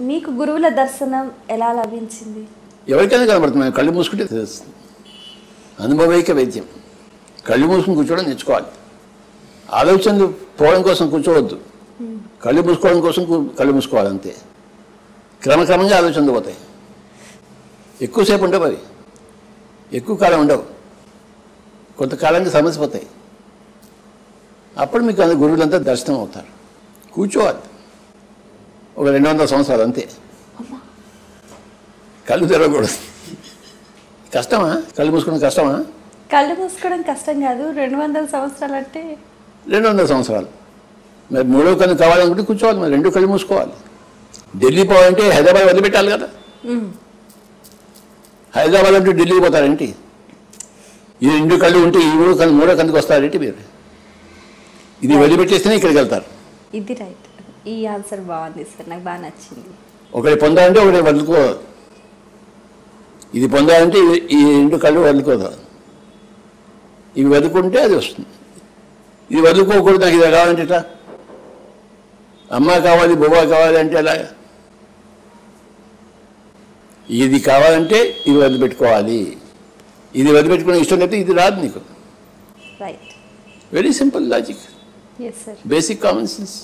మీకు గురువుల దర్శనం ఎలా లభించింది? ఎవరికైనా కనబడుతుంది, మేము కళ్ళు మూసుకుంటే తెలుస్తుంది. అనుభవైక వైద్యం. కళ్ళు మూసుకుని కూర్చోవడం నేర్చుకోవాలి. ఆలోచనలు పోవడం కోసం కూర్చోవద్దు, కళ్ళు మూసుకోవడం కోసం కళ్ళు మూసుకోవాలి అంతే. క్రమక్రమంగా ఆలోచనలు పోతాయి. ఎక్కువసేపు ఉండవు, అవి ఎక్కువ కాలం ఉండవు, కొంతకాలానికి సమస్య పోతాయి. అప్పుడు మీకు గురువులంతా దర్శనం అవుతారు. కూర్చోవాలి ఒక 200 సంవత్సరాలు అంతే. కళ్ళు తెరవకూడదు. కష్టమా? కళ్ళు మూసుకోవడం కష్టమా? కళ్ళు మూసుకోవడం కష్టం కాదు, 200 సంవత్సరాలు అంటే 200 సంవత్సరాలు. మరి మూడో కన్ను కావాలనుకుంటే కూర్చోవాలి, మరి 2 కళ్ళు మూసుకోవాలి. ఢిల్లీ పోవాలంటే హైదరాబాద్ వదిలిపెట్టాలి కదా. హైదరాబాద్ అంటే ఢిల్లీకి పోతారేంటి? ఈ 2 కళ్ళు ఉంటే ఈ మూడో కన్నుకి వస్తారేంటి మీరు? ఇది వదిలిపెట్టేస్తేనే ఇక్కడికి వెళ్తారు. ఇది రైట్. ఈ ఆన్సర్ బాగుంది సార్, నాకు బాగా నచ్చింది. ఒకటి పొందాలంటే ఒకటి వదులుకో. ఇది పొందాలంటే ఈ 2 కళ్ళు వదులుకోదు. ఇవి వదులుకుంటే అది వస్తుంది. ఇది వదులుకోకూడదు. నాకు ఇది కావాలంటే ఇట్లా అమ్మ కావాలి, బొవ్వ కావాలి అంటే ఎలాగా? ఇది కావాలంటే ఇది వదిలిపెట్టుకోవాలి. ఇది వదిలిపెట్టుకునే ఇష్టం లేకపోతే ఇది రాదు నీకు. Right. Very simple logic, yes sir. Basic common sense.